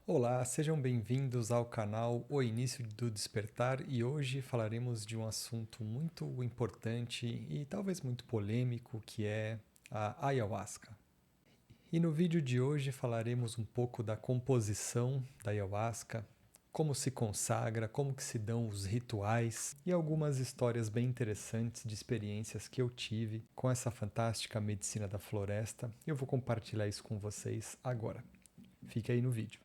Olá, sejam bem-vindos ao canal O Início do Despertar e hoje falaremos de um assunto muito importante e talvez muito polêmico, que é a ayahuasca. E no vídeo de hoje falaremos um pouco da composição da ayahuasca, como se consagra, como que se dão os rituais e algumas histórias bem interessantes de experiências que eu tive com essa fantástica medicina da floresta. Eu vou compartilhar isso com vocês agora. Fique aí no vídeo.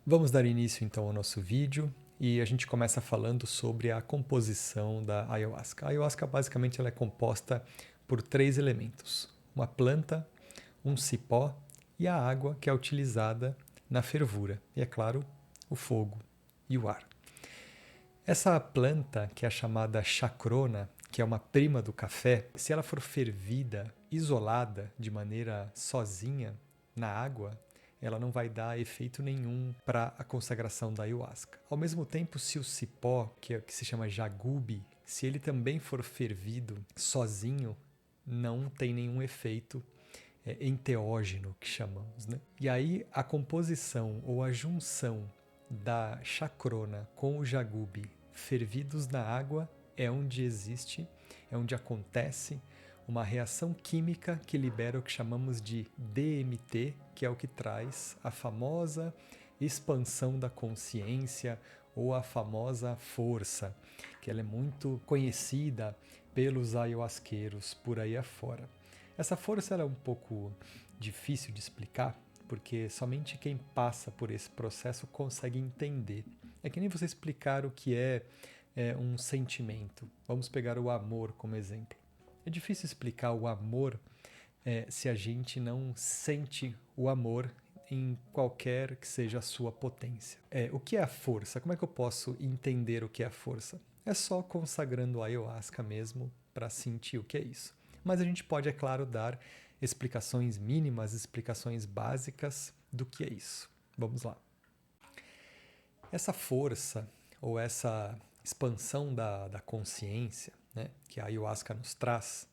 Vamos dar início então ao nosso vídeo e a gente começa falando sobre a composição da ayahuasca. A ayahuasca basicamente ela é composta por três elementos: uma planta, um cipó e a água que é utilizada na fervura, e é claro, o fogo e o ar. Essa planta, que é a chamada chacrona, que é uma prima do café, se ela for fervida, isolada de maneira sozinha na água, ela não vai dar efeito nenhum para a consagração da ayahuasca. Ao mesmo tempo, se o cipó, que é o que se chama jagube, se ele também for fervido sozinho, não tem nenhum efeito enteógeno, que chamamos, né? E aí a composição ou a junção da chacrona com o jagube fervidos na água é onde acontece uma reação química que libera o que chamamos de DMT, que é o que traz a famosa expansão da consciência ou a famosa força, que ela é muito conhecida pelos ayahuasqueiros por aí afora. Essa força ela é um pouco difícil de explicar, porque somente quem passa por esse processo consegue entender. É que nem você explicar o que é um sentimento. Vamos pegar o amor como exemplo. É difícil explicar o amor se a gente não sente o amor em qualquer que seja a sua potência. O que é a força? Como é que eu posso entender o que é a força? É só consagrando a ayahuasca mesmo para sentir o que é isso. Mas a gente pode, é claro, dar explicações mínimas, explicações básicas do que é isso. Vamos lá. Essa força ou essa expansão da consciência, né, que a ayahuasca nos traz,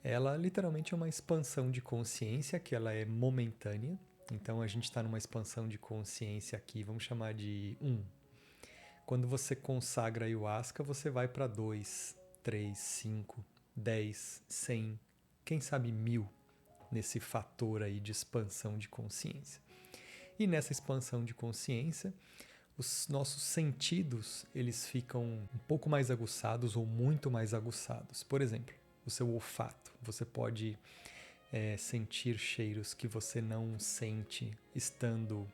ela literalmente é uma expansão de consciência que ela é momentânea. Então a gente está numa expansão de consciência aqui, vamos chamar de 1. Quando você consagra a ayahuasca, você vai para 2, 3, 5, 10, 100, quem sabe 1000 nesse fator aí de expansão de consciência. E nessa expansão de consciência, os nossos sentidos eles ficam um pouco mais aguçados ou muito mais aguçados. Por exemplo, o seu olfato. Você pode sentir cheiros que você não sente estando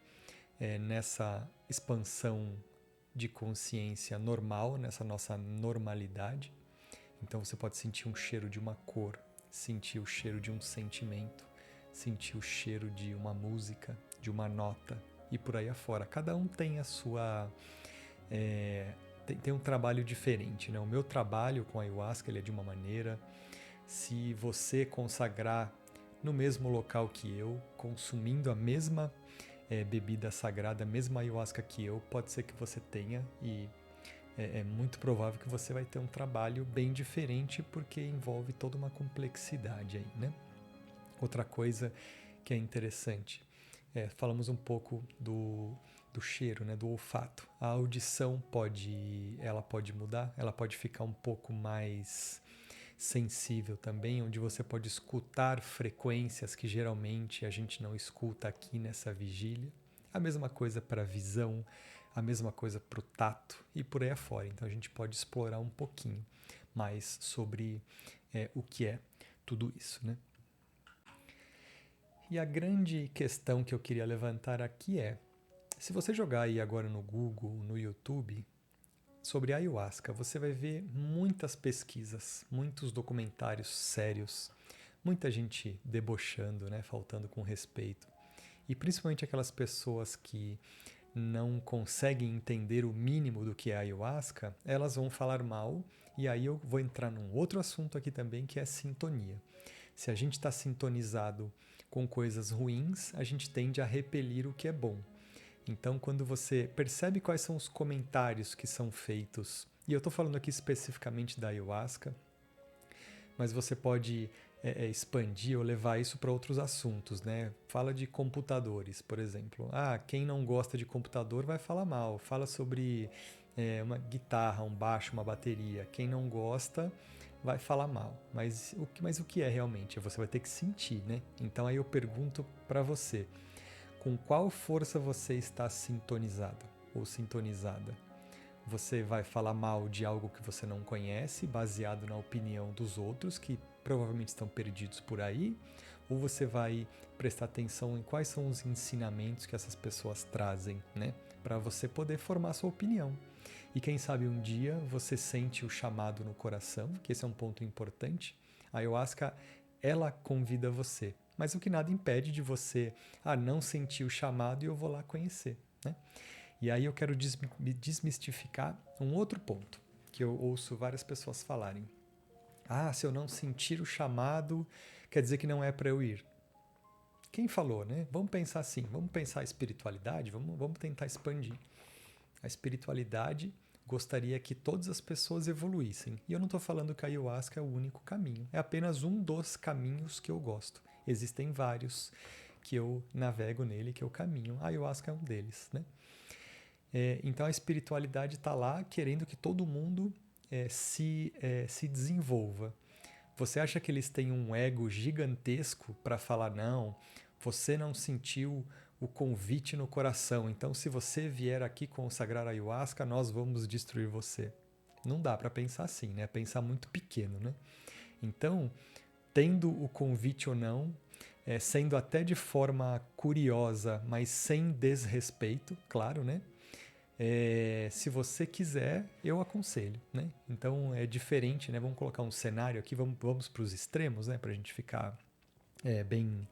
nessa expansão de consciência normal, nessa nossa normalidade. Então você pode sentir um cheiro de uma cor, sentir o cheiro de um sentimento, sentir o cheiro de uma música, de uma nota e por aí afora. Cada um tem a sua... tem um trabalho diferente, né? O meu trabalho com a ayahuasca ele é de uma maneira. Se você consagrar no mesmo local que eu, consumindo a mesma bebida sagrada, a mesma ayahuasca que eu, pode ser que você tenha e é muito provável que você vai ter um trabalho bem diferente porque envolve toda uma complexidade aí, né? Outra coisa que é interessante, falamos um pouco do cheiro, né, do olfato. A audição ela pode mudar, ela pode ficar um pouco mais sensível também, onde você pode escutar frequências que geralmente a gente não escuta aqui nessa vigília. A mesma coisa para a visão, a mesma coisa para o tato e por aí afora. Então a gente pode explorar um pouquinho mais sobre o que é tudo isso, né? E a grande questão que eu queria levantar aqui é, se você jogar aí agora no Google, no YouTube, sobre ayahuasca, você vai ver muitas pesquisas, muitos documentários sérios, muita gente debochando, né, faltando com respeito. E principalmente aquelas pessoas que não conseguem entender o mínimo do que é ayahuasca, elas vão falar mal, e aí eu vou entrar num outro assunto aqui também, que é sintonia. Se a gente está sintonizado com coisas ruins, a gente tende a repelir o que é bom. Então, quando você percebe quais são os comentários que são feitos E eu estou falando aqui especificamente da ayahuasca, mas você pode expandir ou levar isso para outros assuntos, né? Fala de computadores, por exemplo. Quem não gosta de computador vai falar mal. Fala sobre uma guitarra, um baixo, uma bateria. Quem não gosta vai falar mal. Mas o que é realmente? Você vai ter que sentir, né? Então aí eu pergunto para você, com qual força você está sintonizado ou sintonizada? Você vai falar mal de algo que você não conhece, baseado na opinião dos outros, que provavelmente estão perdidos por aí, ou você vai prestar atenção em quais são os ensinamentos que essas pessoas trazem, né? Para você poder formar sua opinião. E quem sabe um dia você sente o chamado no coração, que esse é um ponto importante. A ayahuasca, ela convida você, mas o que nada impede de você não sentir o chamado e eu vou lá conhecer, né? E aí eu quero desmistificar um outro ponto que eu ouço várias pessoas falarem. Se eu não sentir o chamado, quer dizer que não é para eu ir. Quem falou, né? Vamos pensar assim, vamos pensar a espiritualidade, vamos tentar expandir. A espiritualidade gostaria que todas as pessoas evoluíssem. E eu não estou falando que a ayahuasca é o único caminho. É apenas um dos caminhos que eu gosto. Existem vários que eu navego nele, que eu caminho. A ayahuasca é um deles, né? Então a espiritualidade está lá querendo que todo mundo se desenvolva. Você acha que eles têm um ego gigantesco para falar, não, você não sentiu o convite no coração, então se você vier aqui consagrar a ayahuasca, nós vamos destruir você. Não dá para pensar assim, né? Pensar muito pequeno, né? Então, tendo o convite ou não, sendo até de forma curiosa, mas sem desrespeito, claro, né? Se você quiser, eu aconselho, né? Então é diferente, né? Vamos colocar um cenário aqui, vamos para os extremos, né? Para a gente ficar bem,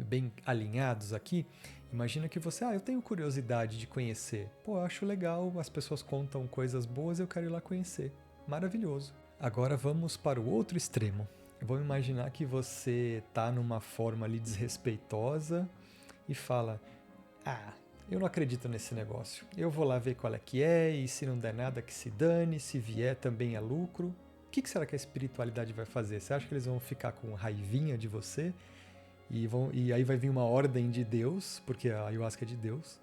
bem alinhados aqui. Imagina que você, eu tenho curiosidade de conhecer. Pô, eu acho legal, as pessoas contam coisas boas, eu quero ir lá conhecer. Maravilhoso. Agora vamos para o outro extremo. Vamos imaginar que você está numa forma ali desrespeitosa e fala, eu não acredito nesse negócio. Eu vou lá ver qual é que é, e se não der nada, que se dane, se vier também é lucro. O que será que a espiritualidade vai fazer? Você acha que eles vão ficar com raivinha de você? E aí vai vir uma ordem de Deus, porque a ayahuasca é de Deus,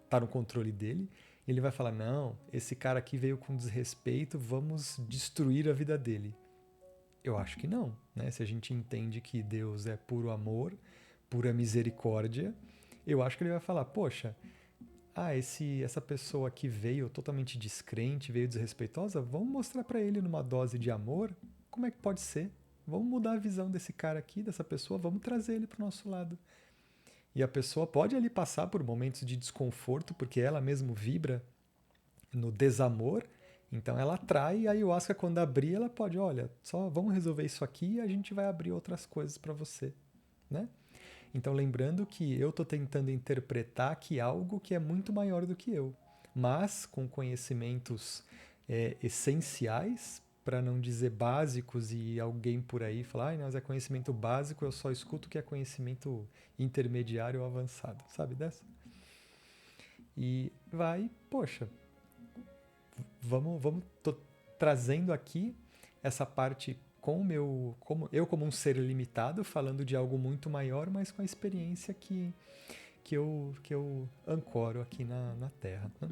tá no controle dele. E ele vai falar, não, esse cara aqui veio com desrespeito, vamos destruir a vida dele. Eu acho que não, né? Se a gente entende que Deus é puro amor, pura misericórdia, eu acho que ele vai falar, poxa, essa pessoa que veio totalmente descrente, veio desrespeitosa, vamos mostrar para ele numa dose de amor como é que pode ser. Vamos mudar a visão desse cara aqui, dessa pessoa, vamos trazer ele para o nosso lado. E a pessoa pode ali passar por momentos de desconforto, porque ela mesmo vibra no desamor, então ela atrai, e a ayahuasca quando abrir, ela pode, olha, só vamos resolver isso aqui e a gente vai abrir outras coisas para você, né? Então, lembrando que eu estou tentando interpretar aqui algo que é muito maior do que eu, mas com conhecimentos essenciais, para não dizer básicos, e alguém por aí falar, mas é conhecimento básico, eu só escuto que é conhecimento intermediário ou avançado, sabe dessa? E poxa, tô trazendo aqui essa parte como um ser limitado, falando de algo muito maior, mas com a experiência que eu ancoro aqui na Terra. Né?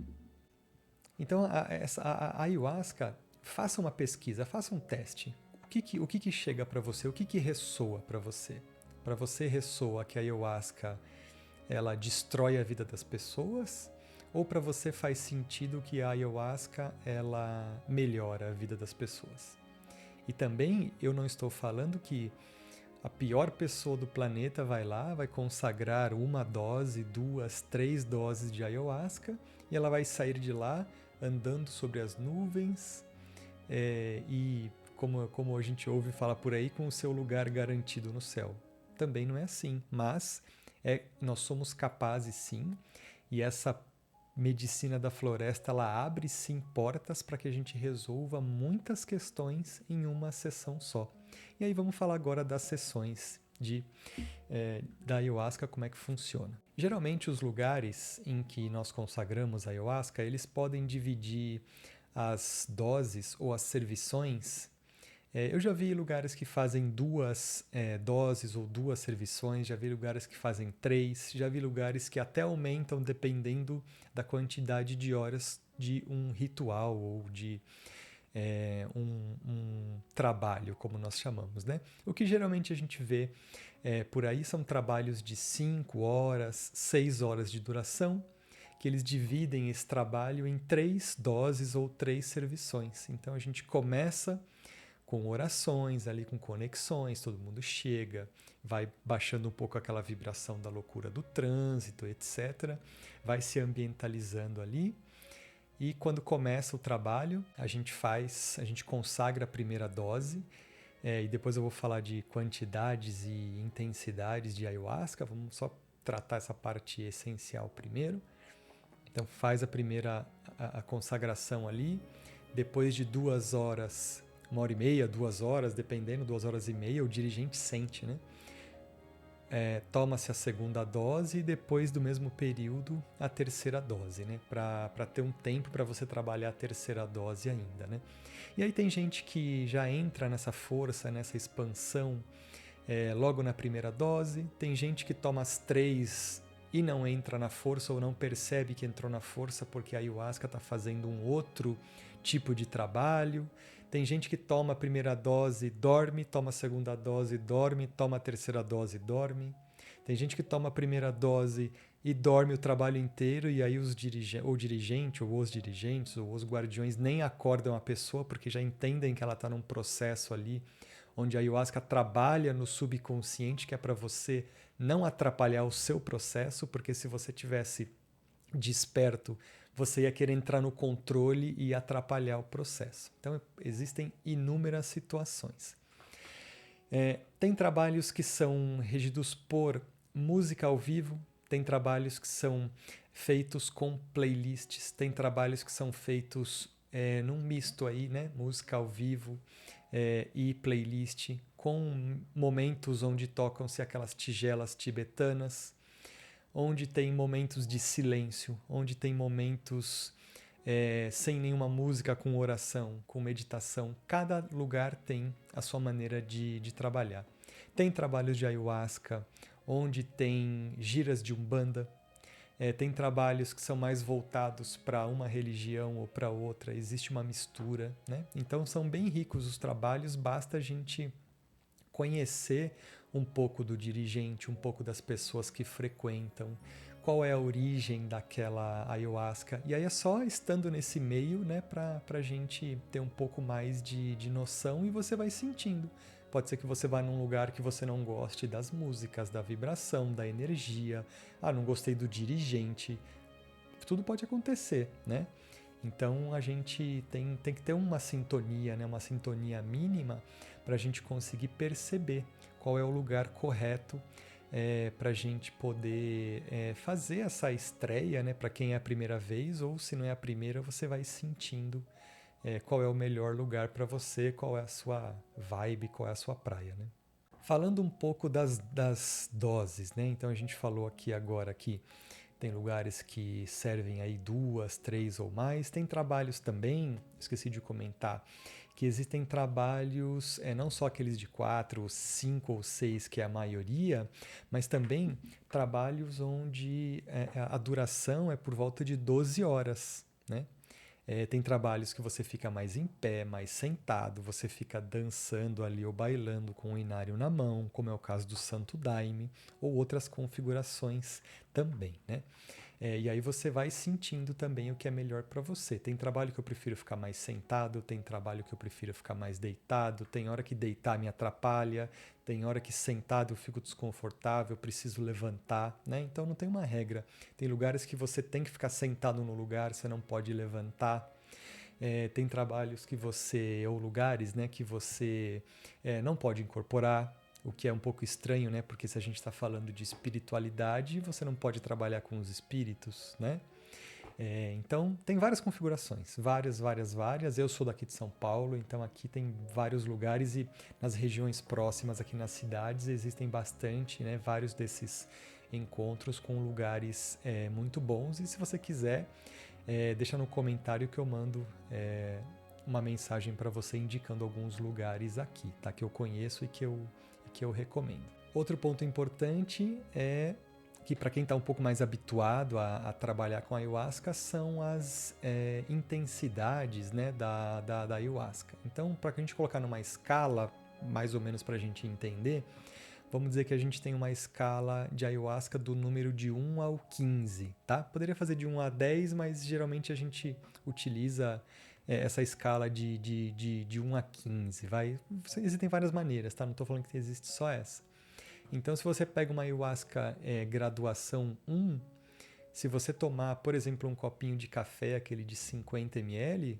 Então, a ayahuasca, faça uma pesquisa, faça um teste. O que chega para você? O que ressoa para você? Para você ressoa que a ayahuasca ela destrói a vida das pessoas? Ou para você faz sentido que a ayahuasca ela melhora a vida das pessoas? E também eu não estou falando que a pior pessoa do planeta vai lá, vai consagrar 1 dose, 2, 3 doses de ayahuasca e ela vai sair de lá andando sobre as nuvens e, como a gente ouve falar por aí, com o seu lugar garantido no céu. Também não é assim, mas nós somos capazes sim, e essa medicina da floresta ela abre sim portas para que a gente resolva muitas questões em uma sessão só. E aí vamos falar agora das sessões da ayahuasca, como é que funciona. Geralmente os lugares em que nós consagramos a ayahuasca, eles podem dividir as doses ou as servições. Eu já vi lugares que fazem 2 doses ou 2 servições, já vi lugares que fazem 3, já vi lugares que até aumentam dependendo da quantidade de horas de um ritual ou de um trabalho, como nós chamamos, né? O que geralmente a gente vê por aí são trabalhos de 5 horas, 6 horas de duração, que eles dividem esse trabalho em 3 doses ou 3 servições. Então a gente começa com orações, ali com conexões, todo mundo chega, vai baixando um pouco aquela vibração da loucura do trânsito, etc. Vai se ambientalizando ali. E quando começa o trabalho, a gente consagra a primeira dose, e depois eu vou falar de quantidades e intensidades de ayahuasca, vamos só tratar essa parte essencial primeiro. Então faz a primeira a consagração ali, depois de 2 horas, 1h30, 2 horas, dependendo, 2h30, o dirigente sente, né? Toma-se a segunda dose e depois do mesmo período a terceira dose, né? Para ter um tempo para você trabalhar a terceira dose ainda, né? E aí tem gente que já entra nessa força, nessa expansão logo na primeira dose, tem gente que toma as 3 e não entra na força ou não percebe que entrou na força porque a ayahuasca está fazendo um outro tipo de trabalho. Tem gente que toma a primeira dose, dorme, toma a segunda dose, dorme, toma a terceira dose, dorme. Tem gente que toma a primeira dose e dorme o trabalho inteiro e aí o dirigente ou os dirigentes ou os guardiões nem acordam a pessoa porque já entendem que ela está num processo ali onde a ayahuasca trabalha no subconsciente, que é para você não atrapalhar o seu processo, porque se você tivesse desperto, você ia querer entrar no controle e atrapalhar o processo. Então, existem inúmeras situações. Tem trabalhos que são regidos por música ao vivo, tem trabalhos que são feitos com playlists, tem trabalhos que são feitos num misto aí, né? Música ao vivo e playlist, com momentos onde tocam-se aquelas tigelas tibetanas, onde tem momentos de silêncio, onde tem momentos sem nenhuma música, com oração, com meditação. Cada lugar tem a sua maneira de trabalhar. Tem trabalhos de ayahuasca, onde tem giras de umbanda. Tem trabalhos que são mais voltados para uma religião ou para outra, existe uma mistura, né? Então são bem ricos os trabalhos, basta a gente conhecer um pouco do dirigente, um pouco das pessoas que frequentam, qual é a origem daquela ayahuasca. E aí é só estando nesse meio, né, para a gente ter um pouco mais de noção e você vai sentindo. Pode ser que você vá num lugar que você não goste das músicas, da vibração, da energia. Ah, não gostei do dirigente. Tudo pode acontecer, né? Então a gente tem que ter uma sintonia, né? Uma sintonia mínima para a gente conseguir perceber qual é o lugar correto para a gente poder fazer essa estreia, né? Para quem é a primeira vez, ou se não é a primeira, você vai sentindo qual é o melhor lugar para você, qual é a sua vibe, qual é a sua praia, né? Falando um pouco das doses, né? Então a gente falou aqui agora que tem lugares que servem aí 2, 3 ou mais. Tem trabalhos também, esqueci de comentar, que existem trabalhos, não só aqueles de 4, 5 ou 6, que é a maioria, mas também trabalhos onde a duração é por volta de 12 horas, né? Tem trabalhos que você fica mais em pé, mais sentado, você fica dançando ali ou bailando com o inário na mão, como é o caso do Santo Daime, ou outras configurações também, né? E aí você vai sentindo também o que é melhor para você. Tem trabalho que eu prefiro ficar mais sentado, tem trabalho que eu prefiro ficar mais deitado, tem hora que deitar me atrapalha, tem hora que sentado eu fico desconfortável, eu preciso levantar, né? Então não tem uma regra. Tem lugares que você tem que ficar sentado no lugar, você não pode levantar. Tem trabalhos que você, ou lugares, né, que você não pode incorporar, o que é um pouco estranho, né? Porque se a gente está falando de espiritualidade, você não pode trabalhar com os espíritos, né? Então, tem várias configurações, várias. Eu sou daqui de São Paulo, então aqui tem vários lugares e nas regiões próximas aqui nas cidades existem bastante, né, vários desses encontros com lugares muito bons. E se você quiser, deixa no comentário que eu mando uma mensagem para você indicando alguns lugares aqui, tá, que eu conheço e que eu recomendo. Outro ponto importante é que para quem está um pouco mais habituado a trabalhar com ayahuasca são as intensidades, né, da ayahuasca. Então, para que a gente colocar numa escala, mais ou menos para a gente entender, vamos dizer que a gente tem uma escala de ayahuasca do número de 1 ao 15, tá? Poderia fazer de 1 a 10, mas geralmente a gente utiliza essa escala de 1 a 15. Existem várias maneiras, tá? Não estou falando que existe só essa. Então, se você pega uma ayahuasca graduação 1, se você tomar, por exemplo, um copinho de café, aquele de 50 ml,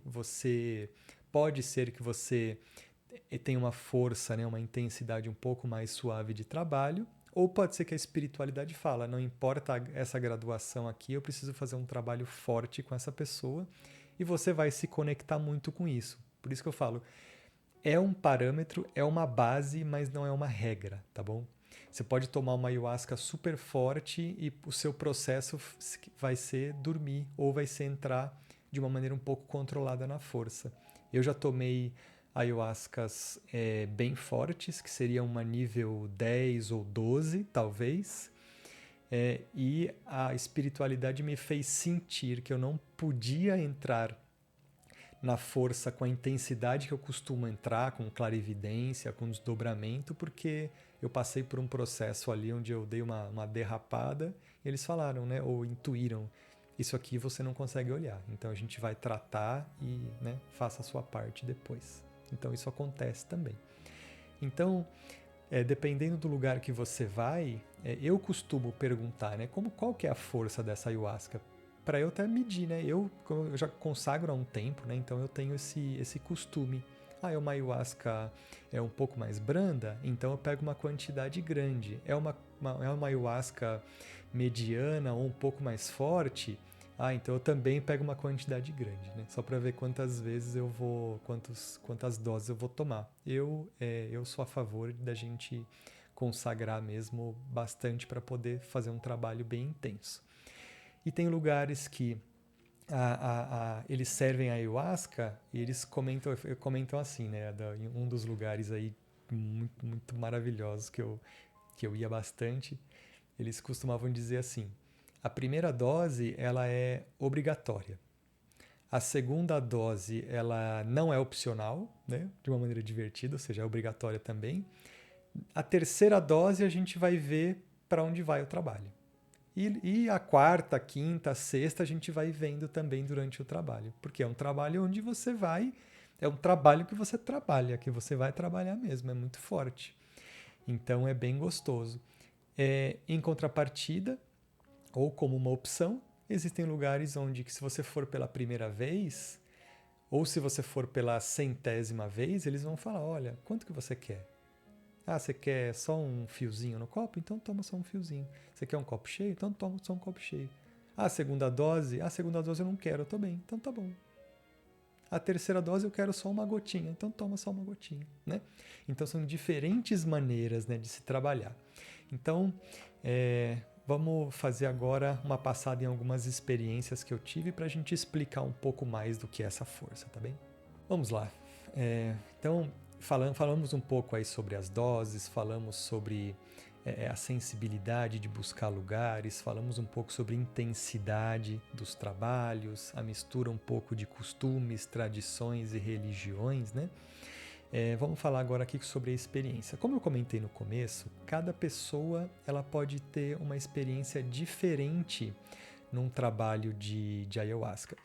pode ser que você tenha uma força, né, uma intensidade um pouco mais suave de trabalho, ou pode ser que a espiritualidade fala, não importa essa graduação aqui, eu preciso fazer um trabalho forte com essa pessoa, e você vai se conectar muito com isso. Por isso que eu falo, é um parâmetro, é uma base, mas não é uma regra, tá bom? Você pode tomar uma ayahuasca super forte e o seu processo vai ser dormir ou vai ser entrar de uma maneira um pouco controlada na força. Eu já tomei ayahuascas bem fortes, que seriam uma nível 10 ou 12, talvez. E a espiritualidade me fez sentir que eu não podia entrar na força com a intensidade que eu costumo entrar, com clarividência, com desdobramento, porque eu passei por um processo ali onde eu dei uma derrapada e eles falaram, né, ou intuíram, isso aqui você não consegue olhar, então a gente vai tratar e, né, faça a sua parte depois. Então isso acontece também. Então, dependendo do lugar que você vai, eu costumo perguntar, né, qual que é a força dessa ayahuasca? Para eu até medir, né? Eu já consagro há um tempo, né? Então eu tenho esse costume. É uma ayahuasca um pouco mais branda, então eu pego uma quantidade grande. É uma ayahuasca mediana ou um pouco mais forte, então eu também pego uma quantidade grande, né? Só para ver quantas vezes quantas doses eu vou tomar. Eu sou a favor da gente consagrar mesmo bastante para poder fazer um trabalho bem intenso. E tem lugares que eles servem a ayahuasca e eles comentam assim, né? Em um dos lugares aí muito, muito maravilhosos que eu ia bastante, eles costumavam dizer assim: a primeira dose ela é obrigatória. A segunda dose ela não é opcional, né? De uma maneira divertida, ou seja, é obrigatória também. A terceira dose a gente vai ver para onde vai o trabalho. E a quarta, a quinta, a sexta a gente vai vendo também durante o trabalho. Porque é um trabalho onde você vai, é um trabalho que você trabalha, que você vai trabalhar mesmo, é muito forte. Então é bem gostoso. Em contrapartida, ou como uma opção, existem lugares onde que se você for pela primeira vez, ou se você for pela 100ª vez, eles vão falar, olha, quanto que você quer? Você quer só um fiozinho no copo? Então toma só um fiozinho. Você quer um copo cheio? Então toma só um copo cheio. A segunda dose eu não quero, eu tô bem. Então tá bom. A terceira dose eu quero só uma gotinha, então toma só uma gotinha, né? Então são diferentes maneiras, né, de se trabalhar. Então, vamos fazer agora uma passada em algumas experiências que eu tive para a gente explicar um pouco mais do que é essa força, tá bem? Vamos lá. Então, falamos um pouco aí sobre as doses, falamos sobre a sensibilidade de buscar lugares, falamos um pouco sobre intensidade dos trabalhos, a mistura um pouco de costumes, tradições e religiões, né? Vamos falar agora aqui sobre a experiência. Como eu comentei no começo, cada pessoa ela pode ter uma experiência diferente num trabalho de ayahuasca.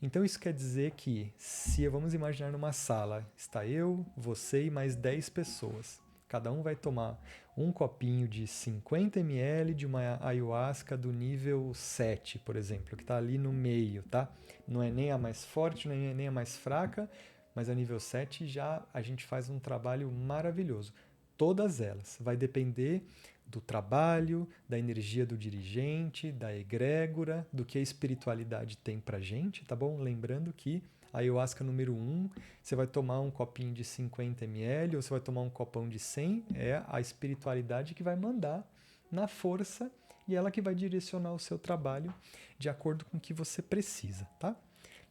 Então isso quer dizer que, se vamos imaginar numa sala, está eu, você e mais 10 pessoas. Cada um vai tomar um copinho de 50 ml de uma ayahuasca do nível 7, por exemplo, que está ali no meio, tá? Não é nem a mais forte, nem a mais fraca, mas a nível 7 já a gente faz um trabalho maravilhoso. Todas elas. Vai depender do trabalho, da energia do dirigente, da egrégora, do que a espiritualidade tem pra gente, tá bom? Lembrando que a ayahuasca número 1, você vai tomar um copinho de 50 ml ou você vai tomar um copão de 100, é a espiritualidade que vai mandar na força e ela que vai direcionar o seu trabalho de acordo com o que você precisa, tá?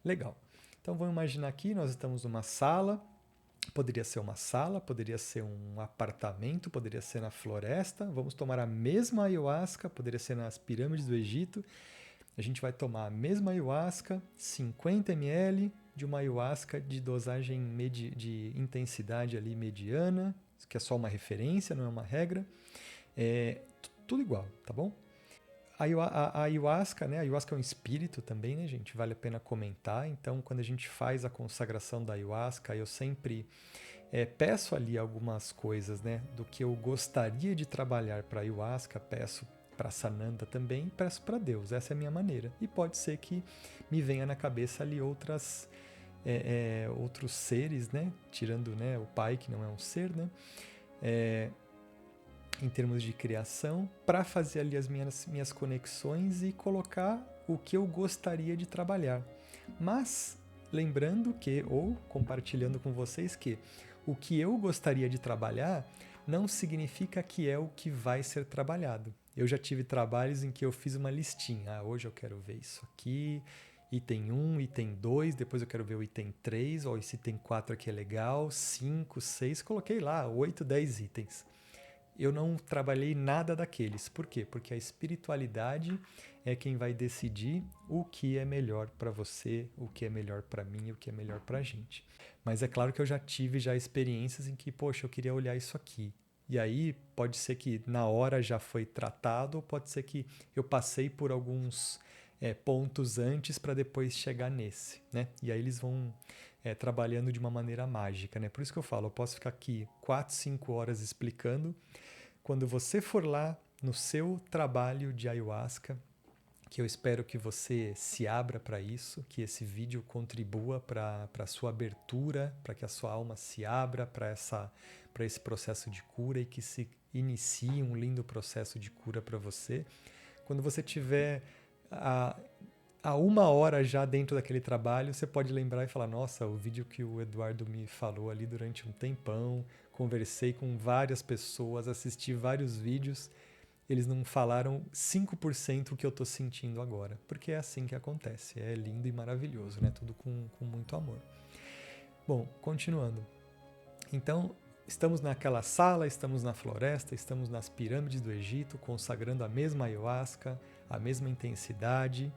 Legal. Então vamos imaginar aqui, nós estamos numa sala, poderia ser uma sala, poderia ser um apartamento, poderia ser na floresta, vamos tomar a mesma ayahuasca, poderia ser nas pirâmides do Egito. A gente vai tomar a mesma ayahuasca, 50 ml de uma ayahuasca de dosagem de intensidade ali mediana, que é só uma referência, não é uma regra. Tudo igual, tá bom? A ayahuasca, né? A ayahuasca é um espírito também, né, gente? Vale a pena comentar. Então, quando a gente faz a consagração da ayahuasca, eu sempre peço ali algumas coisas, né? Do que eu gostaria de trabalhar para a ayahuasca, peço para Sananda também, peço para Deus. Essa é a minha maneira. E pode ser que me venha na cabeça ali outros seres, né? Tirando, né, o pai, que não é um ser, né? Em termos de criação, para fazer ali as minhas conexões e colocar o que eu gostaria de trabalhar. Mas lembrando que, ou compartilhando com vocês que o que eu gostaria de trabalhar não significa que é o que vai ser trabalhado. Eu já tive trabalhos em que eu fiz uma listinha. Hoje eu quero ver isso aqui, item 1, item 2, depois eu quero ver o item 3, ou esse item 4 aqui é legal, 5, 6, coloquei lá 8, 10 itens. Eu não trabalhei nada daqueles. Por quê? Porque a espiritualidade é quem vai decidir o que é melhor para você, o que é melhor para mim, o que é melhor para a gente. Mas é claro que eu já tive experiências em que, poxa, eu queria olhar isso aqui. E aí pode ser que na hora já foi tratado, ou pode ser que eu passei por alguns pontos antes para depois chegar nesse, né? E aí eles vão trabalhando de uma maneira mágica, né? Por isso que eu falo, eu posso ficar aqui 4, 5 horas explicando. Quando você for lá no seu trabalho de ayahuasca, que eu espero que você se abra para isso, que esse vídeo contribua para a sua abertura, para que a sua alma se abra para esse processo de cura e que se inicie um lindo processo de cura para você. Quando você tiver a 1 hora já dentro daquele trabalho, você pode lembrar e falar, nossa, o vídeo que o Eduardo me falou ali durante um tempão, conversei com várias pessoas, assisti vários vídeos, eles não falaram 5% o que eu estou sentindo agora, porque é assim que acontece, é lindo e maravilhoso, né? Tudo com muito amor. Bom, continuando. Então, estamos naquela sala, estamos na floresta, estamos nas pirâmides do Egito, consagrando a mesma ayahuasca, a mesma intensidade.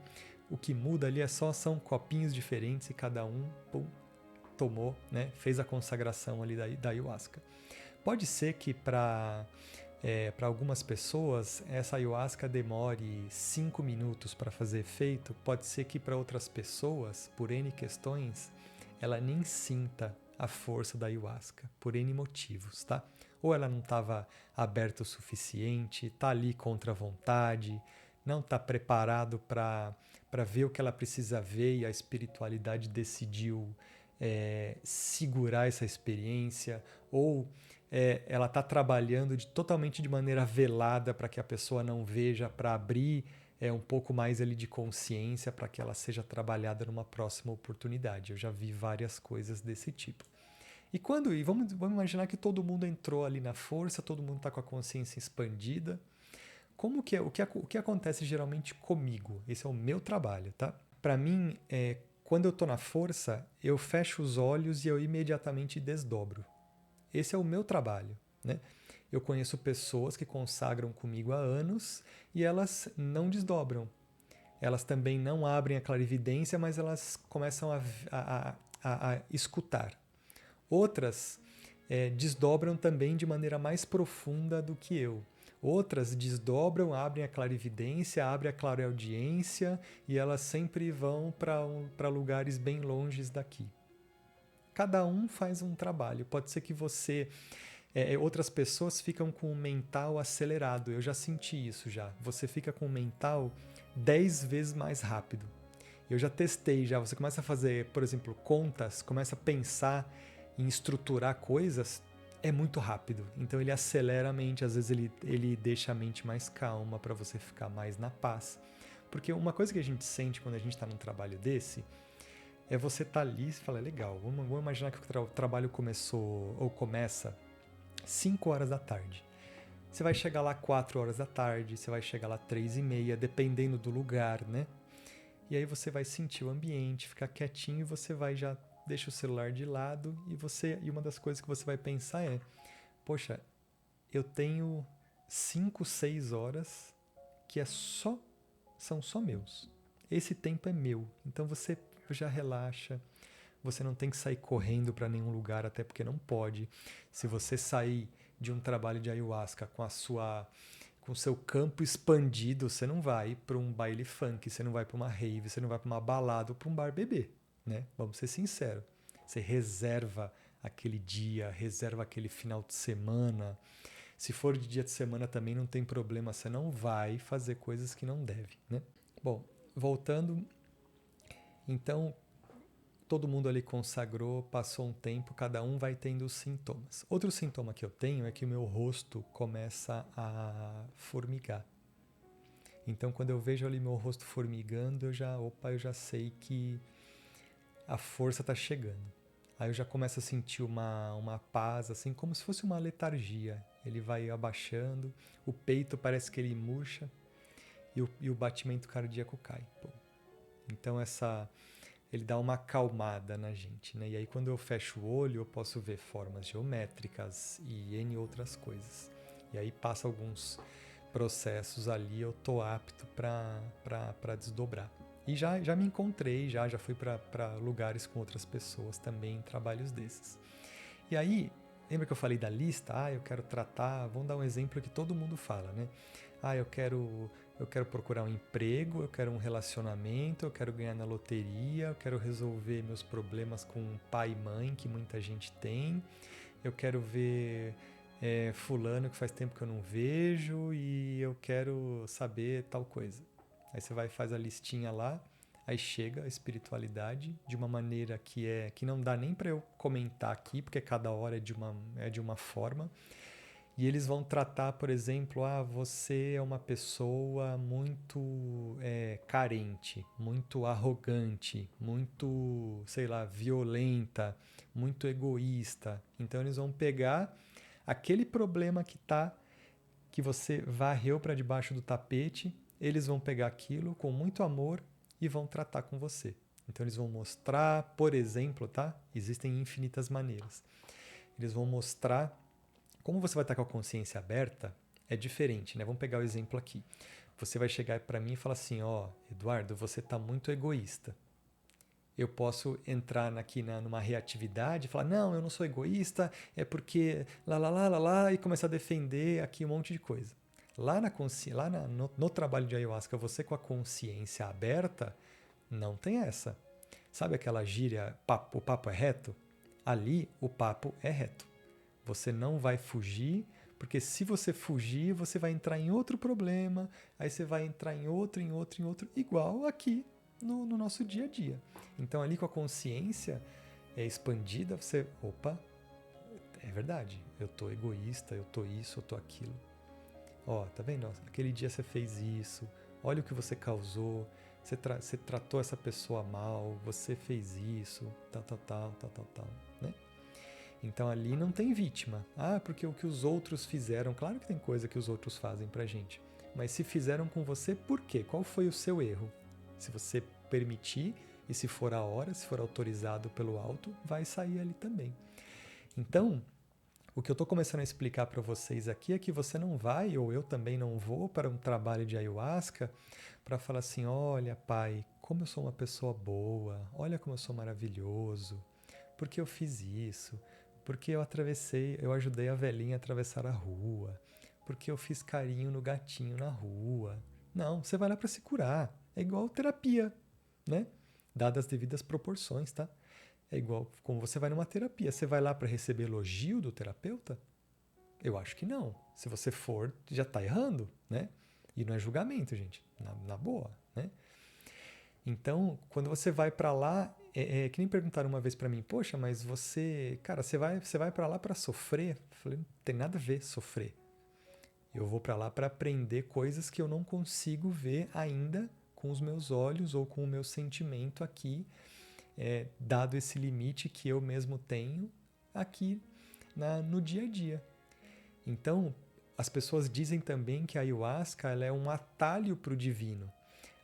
O que muda ali são copinhos diferentes e cada um tomou, né, fez a consagração ali da ayahuasca. Pode ser que para algumas pessoas essa ayahuasca demore 5 minutos para fazer efeito, pode ser que para outras pessoas, por N questões, ela nem sinta a força da ayahuasca, por N motivos, tá? Ou ela não estava aberta o suficiente, está ali contra a vontade, não está preparado para ver o que ela precisa ver e a espiritualidade decidiu segurar essa experiência, ou ela está trabalhando totalmente de maneira velada para que a pessoa não veja, para abrir um pouco mais ali de consciência para que ela seja trabalhada numa próxima oportunidade. Eu já vi várias coisas desse tipo. E vamos imaginar que todo mundo entrou ali na força, todo mundo está com a consciência expandida. O que acontece geralmente comigo? Esse é o meu trabalho, tá? Para mim, quando eu estou na força, eu fecho os olhos e eu imediatamente desdobro. Esse é o meu trabalho, né? Eu conheço pessoas que consagram comigo há anos e elas não desdobram. Elas também não abrem a clarividência, mas elas começam a escutar. Outras desdobram também de maneira mais profunda do que eu. Outras desdobram, abrem a clarividência, abrem a clareaudiência e elas sempre vão para lugares bem longes daqui. Cada um faz um trabalho. Pode ser que outras pessoas ficam com o mental acelerado. Eu já senti isso já. Você fica com o mental 10 vezes mais rápido. Eu já testei já. Você começa a fazer, por exemplo, contas, começa a pensar em estruturar coisas. é muito rápido. Então ele acelera a mente, às vezes ele deixa a mente mais calma para você ficar mais na paz. Porque uma coisa que a gente sente quando a gente está num trabalho desse é você estar ali e falar, legal, vamos imaginar que o trabalho começou ou começa 5 horas da tarde. Você vai chegar lá 4 horas da tarde, você vai chegar lá 3h30, dependendo do lugar, né? E aí você vai sentir o ambiente, ficar quietinho e você vai já deixa o celular de lado e uma das coisas que você vai pensar é, poxa, eu tenho 5, 6 horas que são só meus. Esse tempo é meu. Então você já relaxa. Você não tem que sair correndo para nenhum lugar, até porque não pode. Se você sair de um trabalho de ayahuasca com o seu campo expandido, você não vai para um baile funk, você não vai para uma rave, você não vai para uma balada ou para um bar beber, né? Vamos ser sinceros. Você reserva aquele dia, reserva aquele final de semana. Se for de dia de semana também não tem problema, você não vai fazer coisas que não deve, né? Bom, voltando, então todo mundo ali consagrou, passou um tempo, cada um vai tendo os sintomas. Outro sintoma que eu tenho é que o meu rosto começa a formigar. Então, quando eu vejo ali meu rosto formigando, eu já sei que a força está chegando. Aí eu já começo a sentir uma paz, assim, como se fosse uma letargia. Ele vai abaixando, o peito parece que ele murcha e o batimento cardíaco cai. Pô. Então, ele dá uma acalmada na gente, né? E aí quando eu fecho o olho eu posso ver formas geométricas e N outras coisas. E aí passa alguns processos ali, eu tô apto para desdobrar. E já me encontrei, já fui para lugares com outras pessoas também em trabalhos desses. E aí, lembra que eu falei da lista? Eu quero tratar, vamos dar um exemplo que todo mundo fala, né? Eu quero procurar um emprego, eu quero um relacionamento, eu quero ganhar na loteria, eu quero resolver meus problemas com pai e mãe, que muita gente tem, eu quero ver fulano que faz tempo que eu não vejo e eu quero saber tal coisa. Aí você vai e faz a listinha lá, aí chega a espiritualidade de uma maneira que não dá nem para eu comentar aqui, porque cada hora é de uma forma. E eles vão tratar, por exemplo, você é uma pessoa muito carente, muito arrogante, muito, sei lá, violenta, muito egoísta. Então eles vão pegar aquele problema que você varreu para debaixo do tapete, eles vão pegar aquilo com muito amor e vão tratar com você. Então eles vão mostrar, por exemplo, tá? Existem infinitas maneiras. Eles vão mostrar como você vai estar com a consciência aberta, é diferente, né? Vamos pegar o exemplo aqui. Você vai chegar para mim e falar assim, Eduardo, você está muito egoísta. Eu posso entrar aqui numa reatividade e falar, não, eu não sou egoísta, é porque lá, e começar a defender aqui um monte de coisa. Lá no trabalho de ayahuasca, você com a consciência aberta, não tem essa. Sabe aquela gíria, o papo é reto? Ali, o papo é reto. Você não vai fugir, porque se você fugir, você vai entrar em outro problema, aí você vai entrar em outro, igual aqui no nosso dia a dia. Então, ali com a consciência expandida, é verdade, eu tô egoísta, eu tô isso, eu tô aquilo. Tá vendo? Aquele dia você fez isso, olha o que você causou, você tratou essa pessoa mal, você fez isso, tal, né? Então ali não tem vítima. Porque o que os outros fizeram, claro que tem coisa que os outros fazem pra gente. Mas se fizeram com você, por quê? Qual foi o seu erro? Se você permitir, e se for a hora, se for autorizado pelo alto, vai sair ali também. Então, o que eu estou começando a explicar para vocês aqui é que você não vai, ou eu também não vou, para um trabalho de ayahuasca para falar assim, olha pai, como eu sou uma pessoa boa, olha como eu sou maravilhoso, porque eu fiz isso, porque eu ajudei a velhinha a atravessar a rua, porque eu fiz carinho no gatinho na rua. Não, você vai lá para se curar. É igual terapia, né? Dadas as devidas proporções, tá? É igual como você vai numa terapia. Você vai lá para receber elogio do terapeuta? Eu acho que não. Se você for, já está errando, né? E não é julgamento, gente. Na boa, né? Então, quando você vai para lá, que nem perguntaram uma vez para mim, poxa, mas você, cara, você vai para lá para sofrer? Eu falei, não tem nada a ver sofrer. Eu vou para lá para aprender coisas que eu não consigo ver ainda com os meus olhos ou com o meu sentimento aqui, dado esse limite que eu mesmo tenho aqui no dia a dia. Então, as pessoas dizem também que a ayahuasca ela é um atalho para o divino.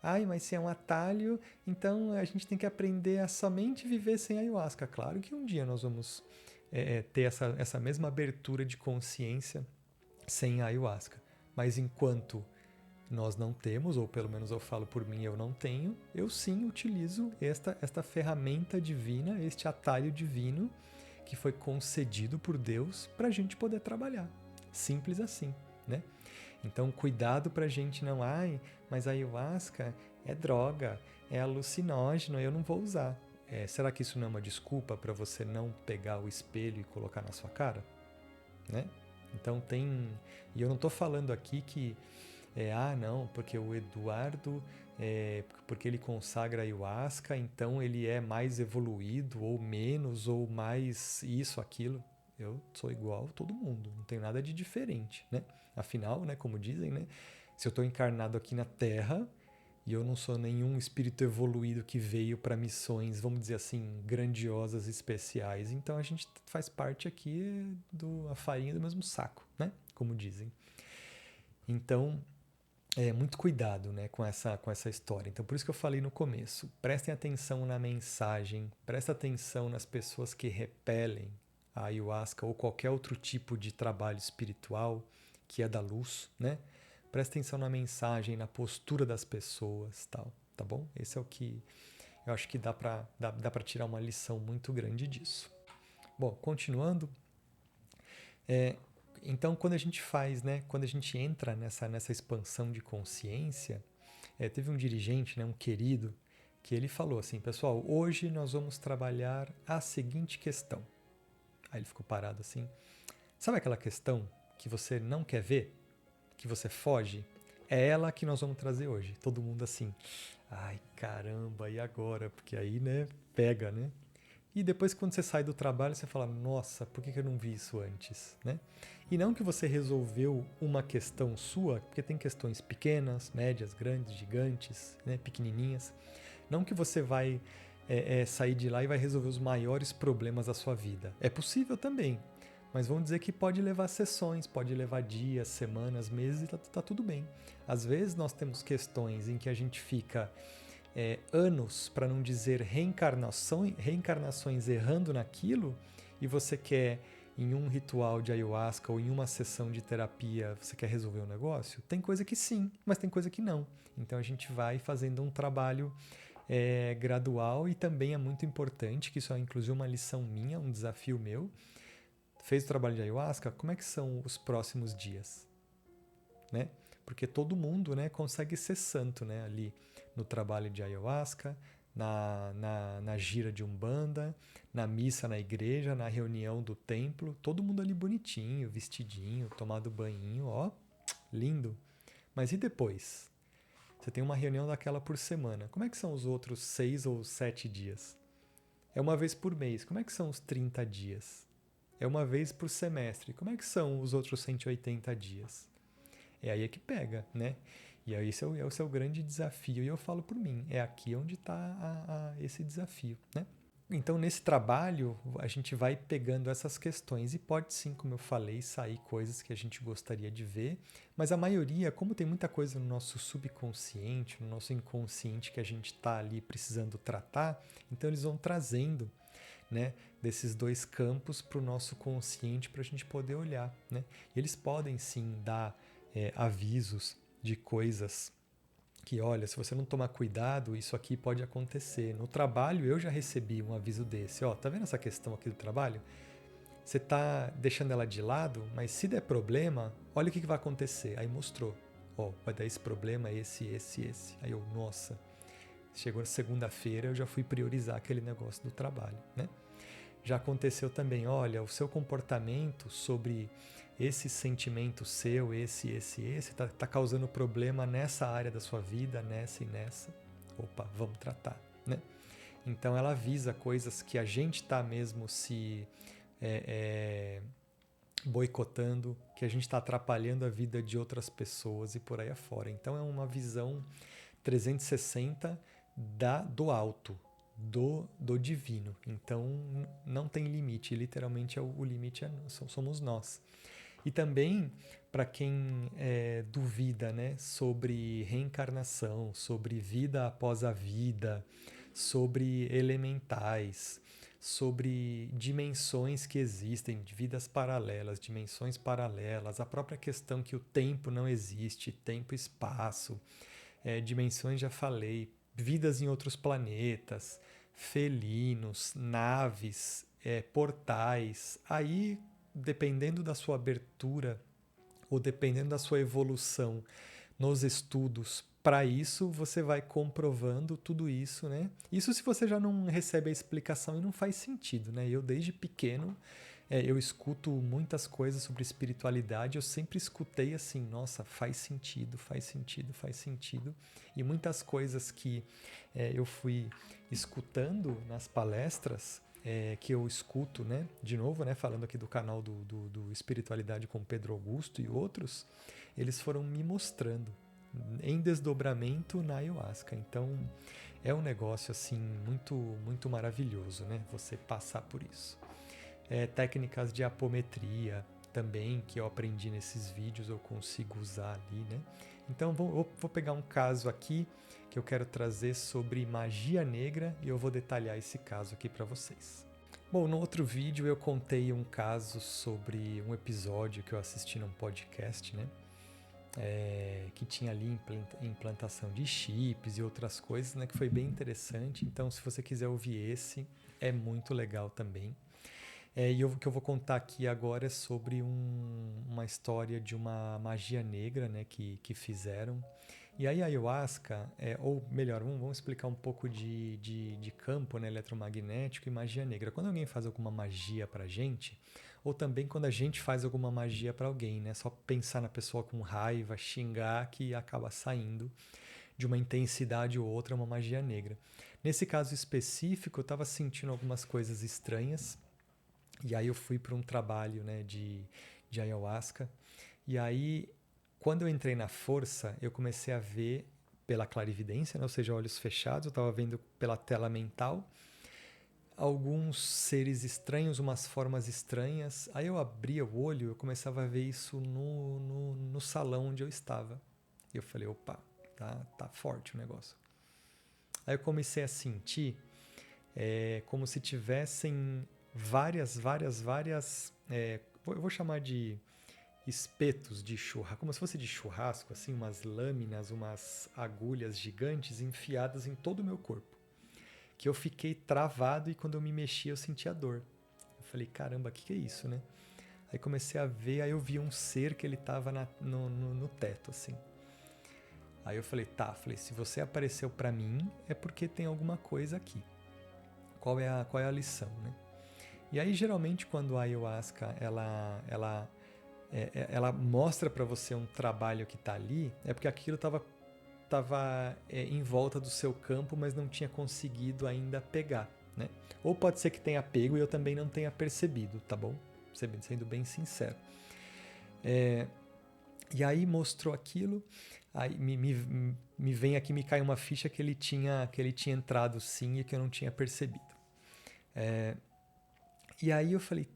Ai, mas se é um atalho, então a gente tem que aprender a somente viver sem ayahuasca. Claro que um dia nós vamos ter essa mesma abertura de consciência sem a ayahuasca. Mas enquanto nós não temos, ou pelo menos eu falo por mim, eu não tenho, eu sim utilizo esta ferramenta divina, este atalho divino que foi concedido por Deus para a gente poder trabalhar. Simples assim, né? Então, cuidado para a gente não, mas a ayahuasca é droga, é alucinógeno, eu não vou usar. Será que isso não é uma desculpa para você não pegar o espelho e colocar na sua cara? Né? Então e eu não estou falando aqui que não, porque o Eduardo, porque ele consagra a ayahuasca, então ele é mais evoluído, ou menos, ou mais isso, aquilo. Eu sou igual a todo mundo, não tenho nada de diferente, né? Afinal, né, como dizem, né, se eu estou encarnado aqui na Terra e eu não sou nenhum espírito evoluído que veio para missões, vamos dizer assim, grandiosas, especiais, então a gente faz parte aqui a farinha do mesmo saco, né? Como dizem. Então, muito cuidado, né, com essa história. Então, por isso que eu falei no começo, prestem atenção na mensagem, prestem atenção nas pessoas que repelem a ayahuasca ou qualquer outro tipo de trabalho espiritual que é da luz, né? Presta atenção na mensagem, na postura das pessoas, tal, tá bom? Esse é o que eu acho que dá para tirar uma lição muito grande disso. Bom, continuando, então quando a gente faz, né, quando a gente entra nessa expansão de consciência, teve um dirigente, né, um querido, que ele falou assim, pessoal, hoje nós vamos trabalhar a seguinte questão. Aí ele ficou parado assim. Sabe aquela questão que você não quer ver? Que você foge? É ela que nós vamos trazer hoje. Todo mundo assim. Ai, caramba, e agora? Porque aí, né, pega, né? E depois, quando você sai do trabalho, você fala, nossa, por que eu não vi isso antes? Né? E não que você resolveu uma questão sua, porque tem questões pequenas, médias, grandes, gigantes, né, pequenininhas. Não que você vai sair de lá e vai resolver os maiores problemas da sua vida. É possível também, mas vamos dizer que pode levar sessões, pode levar dias, semanas, meses e tá tudo bem. Às vezes nós temos questões em que a gente fica anos, para não dizer reencarnações errando naquilo, e você quer, em um ritual de ayahuasca ou em uma sessão de terapia, você quer resolver um negócio? Tem coisa que sim, mas tem coisa que não. Então a gente vai fazendo um trabalho gradual, e também é muito importante, que isso é inclusive uma lição minha, um desafio meu. Fez o trabalho de ayahuasca, como é que são os próximos dias? Né? Porque todo mundo, né, consegue ser santo, né, ali no trabalho de ayahuasca, na gira de Umbanda, na missa na igreja, na reunião do templo, todo mundo ali bonitinho, vestidinho, tomado banhinho, ó, lindo. Mas e depois? Você tem uma reunião daquela por semana. Como é que são os outros 6 ou 7 dias? É uma vez por mês. Como é que são os 30 dias? É uma vez por semestre. Como é que são os outros 180 dias? É aí que pega, né? E aí esse é o seu grande desafio. E eu falo por mim, é aqui onde está esse desafio, né? Então, nesse trabalho, a gente vai pegando essas questões e pode sim, como eu falei, sair coisas que a gente gostaria de ver, mas a maioria, como tem muita coisa no nosso subconsciente, no nosso inconsciente que a gente está ali precisando tratar, então eles vão trazendo, né, desses dois campos para o nosso consciente para a gente poder olhar, né? E eles podem sim dar avisos de coisas que, olha, se você não tomar cuidado, isso aqui pode acontecer. No trabalho, eu já recebi um aviso desse. Ó, tá vendo essa questão aqui do trabalho? Você tá deixando ela de lado, mas se der problema, olha o que vai acontecer. Aí mostrou. Ó, vai dar esse problema, esse. Aí eu, nossa, chegou segunda-feira, eu já fui priorizar aquele negócio do trabalho, né? Já aconteceu também, olha, o seu comportamento sobre esse sentimento seu, esse, tá causando problema nessa área da sua vida, nessa e nessa. Opa, vamos tratar, né? Então ela avisa coisas que a gente está mesmo se boicotando, que a gente está atrapalhando a vida de outras pessoas e por aí afora. Então é uma visão 360 do alto, do divino. Então não tem limite, literalmente o limite somos nós. E também, para quem duvida, né, sobre reencarnação, sobre vida após a vida, sobre elementais, sobre dimensões que existem, vidas paralelas, dimensões paralelas, a própria questão que o tempo não existe, tempo e espaço, dimensões, já falei, vidas em outros planetas, felinos, naves, portais. Aí, dependendo da sua abertura ou dependendo da sua evolução nos estudos para isso, você vai comprovando tudo isso, né? Isso se você já não recebe a explicação e não faz sentido, né? Eu desde pequeno eu escuto muitas coisas sobre espiritualidade, eu sempre escutei assim, nossa, faz sentido, faz sentido, faz sentido. E muitas coisas que eu fui escutando nas palestras, que eu escuto, né? De novo, né? Falando aqui do canal do Espiritualidade com Pedro Augusto e outros, eles foram me mostrando em desdobramento na ayahuasca. Então é um negócio assim muito muito maravilhoso, né? Você passar por isso. Técnicas de apometria também que eu aprendi nesses vídeos eu consigo usar ali, né? Então vou pegar um caso aqui que eu quero trazer sobre magia negra e eu vou detalhar esse caso aqui para vocês. Bom, no outro vídeo eu contei um caso sobre um episódio que eu assisti num podcast, né? Que tinha ali implantação de chips e outras coisas, né? Que foi bem interessante. Então, se você quiser ouvir esse, é muito legal também. E o que eu vou contar aqui agora é sobre uma história de uma magia negra, né, que fizeram. E aí a ayahuasca, ou melhor, vamos explicar um pouco de campo, né, eletromagnético e magia negra. Quando alguém faz alguma magia pra gente, ou também quando a gente faz alguma magia para alguém, né, só pensar na pessoa com raiva, xingar, que acaba saindo de uma intensidade ou outra uma magia negra. Nesse caso específico, eu estava sentindo algumas coisas estranhas. E aí eu fui para um trabalho, né, de ayahuasca. E aí, quando eu entrei na força, eu comecei a ver pela clarividência, né, ou seja, olhos fechados, eu estava vendo pela tela mental alguns seres estranhos, umas formas estranhas. Aí eu abria o olho, eu começava a ver isso no salão onde eu estava. E eu falei, opa, tá forte o negócio. Aí eu comecei a sentir como se tivessem várias, eu vou chamar de espetos de churrasco, como se fosse de churrasco, assim, umas lâminas, umas agulhas gigantes enfiadas em todo o meu corpo. Que eu fiquei travado e quando eu me mexia eu sentia dor. Eu falei, caramba, o que é isso, né? Aí comecei a ver, aí eu vi um ser que ele estava no teto, assim. Aí eu falei, se você apareceu para mim é porque tem alguma coisa aqui. Qual é a lição, né? E aí, geralmente, quando a ayahuasca ela mostra para você um trabalho que está ali, é porque aquilo estava em volta do seu campo, mas não tinha conseguido ainda pegar, né? Ou pode ser que tenha pego e eu também não tenha percebido, tá bom? Sendo bem sincero. E aí mostrou aquilo, aí me vem aqui, me cai uma ficha que ele tinha entrado sim e que eu não tinha percebido. E aí eu falei,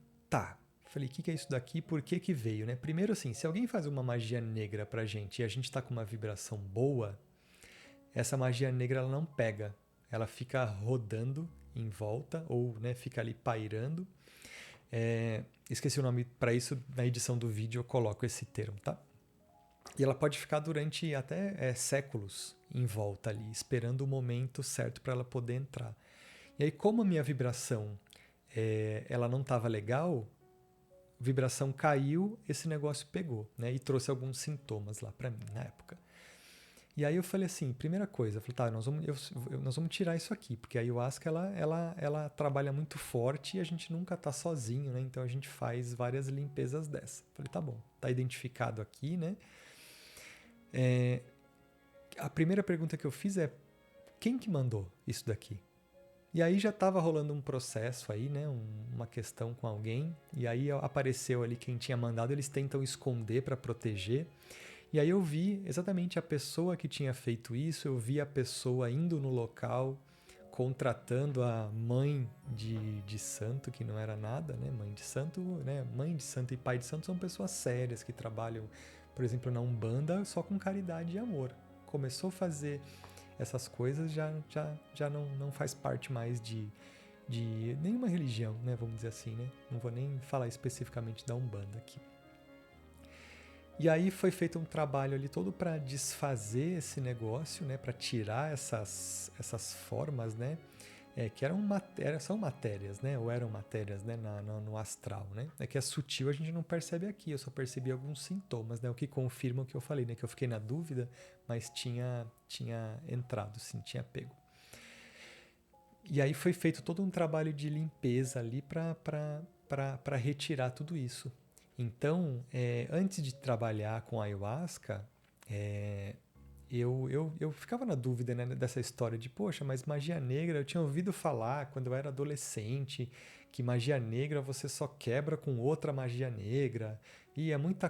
o que é isso daqui? Por que veio, né? Primeiro assim, se alguém faz uma magia negra pra gente e a gente tá com uma vibração boa, essa magia negra ela não pega. Ela fica rodando em volta ou, né, fica ali pairando. Esqueci o nome para isso, na edição do vídeo eu coloco esse termo, tá? E ela pode ficar durante até séculos em volta ali, esperando o momento certo para ela poder entrar. E aí, como a minha vibração ela não estava legal, vibração caiu, esse negócio pegou, né? E trouxe alguns sintomas lá para mim na época. E aí eu falei assim, primeira coisa, eu falei, tá, nós vamos tirar isso aqui, porque a ayahuasca ela trabalha muito forte e a gente nunca tá sozinho, né? Então a gente faz várias limpezas dessa. Eu falei, tá bom, tá identificado aqui, né? A primeira pergunta que eu fiz é, quem que mandou isso daqui? E aí já estava rolando um processo aí, né? Uma questão com alguém. E aí apareceu ali quem tinha mandado, eles tentam esconder para proteger. E aí eu vi exatamente a pessoa que tinha feito isso, eu vi a pessoa indo no local, contratando a mãe de santo, que não era nada, né? Mãe de santo, né? Mãe de santo e pai de santo são pessoas sérias que trabalham, por exemplo, na Umbanda só com caridade e amor. Começou a fazer essas coisas, já não faz parte mais de nenhuma religião, né? Vamos dizer assim, né? Não vou nem falar especificamente da Umbanda aqui. E aí foi feito um trabalho ali todo para desfazer esse negócio, né? Para tirar essas formas, né? Que são matérias, né? Ou eram matérias, né? No astral, né? É que é sutil, a gente não percebe aqui. Eu só percebi alguns sintomas, né? O que confirma o que eu falei, né? Que eu fiquei na dúvida, mas tinha entrado, sim, tinha pego. E aí foi feito todo um trabalho de limpeza ali para retirar tudo isso. Então, antes de trabalhar com ayahuasca, eu ficava na dúvida, né, dessa história de, poxa, mas magia negra, eu tinha ouvido falar quando eu era adolescente que magia negra você só quebra com outra magia negra, e é muita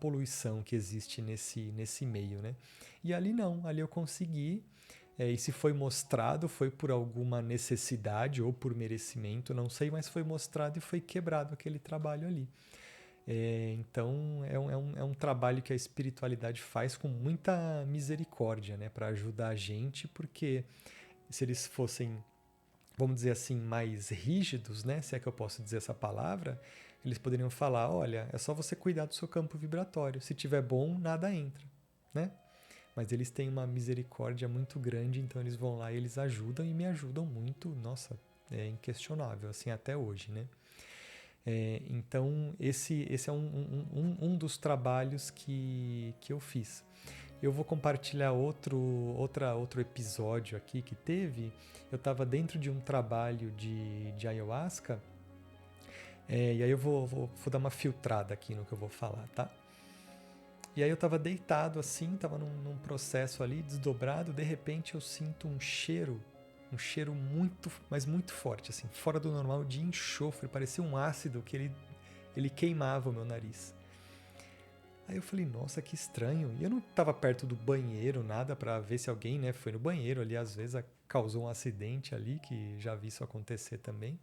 poluição que existe nesse meio, né? E ali não, ali eu consegui, e se foi mostrado, foi por alguma necessidade ou por merecimento, não sei, mas foi mostrado e foi quebrado aquele trabalho ali. Então é um trabalho que a espiritualidade faz com muita misericórdia, né, para ajudar a gente, porque se eles fossem, vamos dizer assim, mais rígidos, né, se é que eu posso dizer essa palavra, eles poderiam falar, olha, é só você cuidar do seu campo vibratório, se tiver bom, nada entra, né? Mas eles têm uma misericórdia muito grande, então eles vão lá e eles ajudam e me ajudam muito, nossa, é inquestionável, assim, até hoje, né? Então, esse é um dos trabalhos que eu fiz. Eu vou compartilhar outro episódio aqui que teve. Eu estava dentro de um trabalho de ayahuasca, e aí eu vou dar uma filtrada aqui no que eu vou falar, tá? E aí eu estava deitado assim, estava num processo ali desdobrado, de repente eu sinto um cheiro muito, mas muito forte, assim, fora do normal, de enxofre, parecia um ácido que ele queimava o meu nariz. Aí eu falei, nossa, que estranho. E eu não estava perto do banheiro, nada, para ver se alguém, né, foi no banheiro ali, às vezes causou um acidente ali, que já vi isso acontecer também.